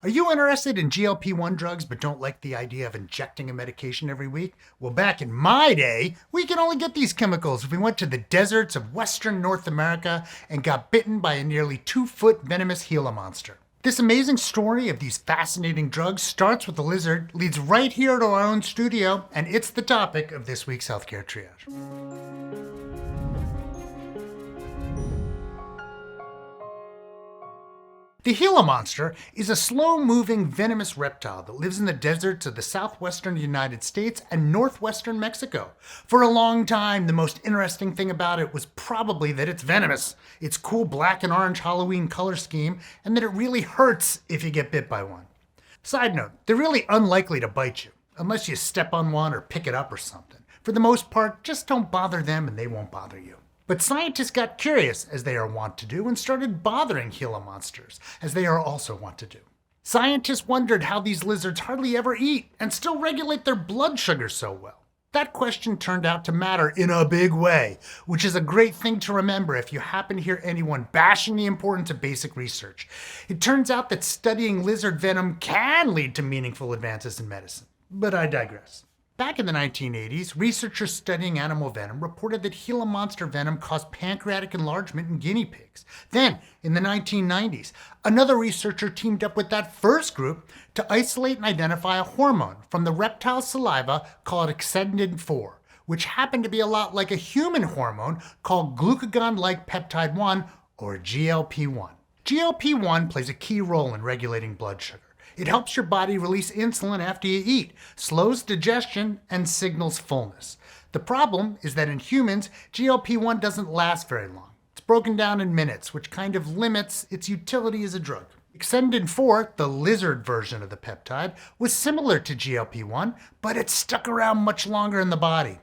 Are you interested in GLP-1 drugs but don't like the idea of injecting a medication every week? Well, back in my day, we could only get these chemicals if we went to the deserts of Western North America and got bitten by a nearly 2-foot venomous Gila monster. This amazing story of these fascinating drugs starts with the lizard, leads right here to our own studio, and it's the topic of this week's Healthcare Triage. The Gila monster is a slow-moving venomous reptile that lives in the deserts of the southwestern United States and northwestern Mexico. For a long time, the most interesting thing about it was probably that it's venomous, its cool black and orange Halloween color scheme, and that it really hurts if you get bit by one. Side note, they're really unlikely to bite you, unless you step on one or pick it up or something. For the most part, just don't bother them and they won't bother you. But scientists got curious, as they are wont to do, and started bothering Gila monsters, as they are also wont to do. Scientists wondered how these lizards hardly ever eat and still regulate their blood sugar so well. That question turned out to matter in a big way, which is a great thing to remember if you happen to hear anyone bashing the importance of basic research. It turns out that studying lizard venom can lead to meaningful advances in medicine. But I digress. Back in the 1980s, researchers studying animal venom reported that Gila monster venom caused pancreatic enlargement in guinea pigs. Then, in the 1990s, another researcher teamed up with that first group to isolate and identify a hormone from the reptile saliva called exendin-4, which happened to be a lot like a human hormone called glucagon-like peptide 1, or GLP-1. GLP-1 plays a key role in regulating blood sugar. It helps your body release insulin after you eat, slows digestion, and signals fullness. The problem is that in humans, GLP-1 doesn't last very long. It's broken down in minutes, which kind of limits its utility as a drug. Exendin-4, the lizard version of the peptide, was similar to GLP-1, but it stuck around much longer in the body.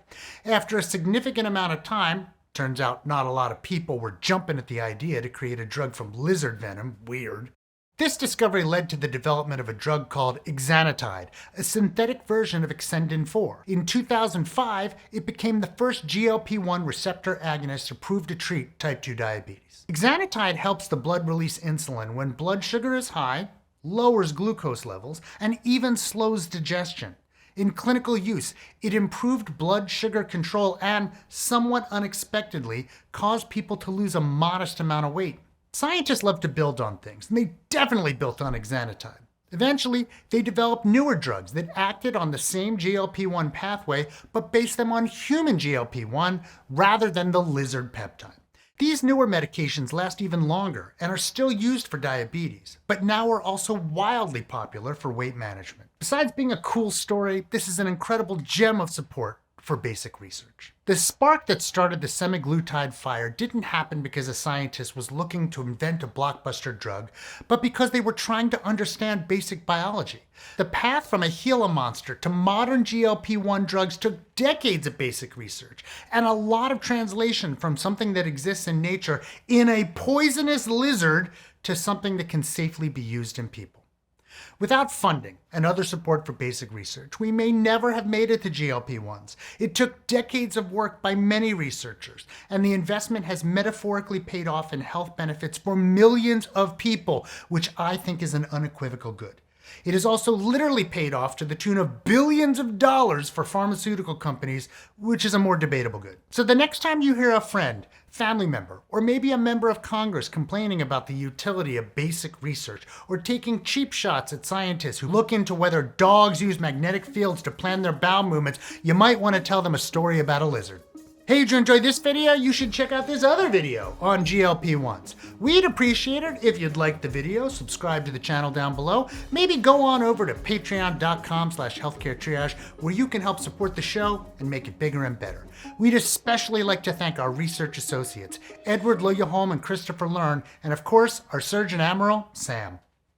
After a significant amount of time, turns out not a lot of people were jumping at the idea to create a drug from lizard venom, weird. This discovery led to the development of a drug called exenatide, a synthetic version of exendin-4. In 2005, it became the first GLP-1 receptor agonist approved to treat type 2 diabetes. Exenatide helps the blood release insulin when blood sugar is high, lowers glucose levels, and even slows digestion. In clinical use, it improved blood sugar control and, somewhat unexpectedly, caused people to lose a modest amount of weight. Scientists love to build on things, and they definitely built on exenatide. Eventually, they developed newer drugs that acted on the same GLP-1 pathway, but based them on human GLP-1 rather than the lizard peptide. These newer medications last even longer and are still used for diabetes, but now are also wildly popular for weight management. Besides being a cool story, this is an incredible gem of support for basic research. The spark that started the semaglutide fire didn't happen because a scientist was looking to invent a blockbuster drug, but because they were trying to understand basic biology. The path from a Gila monster to modern GLP-1 drugs took decades of basic research and a lot of translation from something that exists in nature in a poisonous lizard to something that can safely be used in people. Without funding and other support for basic research, we may never have made it to GLP-1s. It took decades of work by many researchers, and the investment has metaphorically paid off in health benefits for millions of people, which I think is an unequivocal good. It has also literally paid off to the tune of billions of dollars for pharmaceutical companies, which is a more debatable good. So the next time you hear a friend, family member, or maybe a member of Congress complaining about the utility of basic research, or taking cheap shots at scientists who look into whether dogs use magnetic fields to plan their bowel movements, you might want to tell them a story about a lizard. Hey, did you enjoy this video? You should check out this other video on GLP-1s. We'd appreciate it if you'd like the video, subscribe to the channel down below, maybe go on over to patreon.com/healthcaretriage where you can help support the show and make it bigger and better. We'd especially like to thank our research associates, Edward Loyaholm and Christopher Learn, and of course, our Surgeon Admiral, Sam.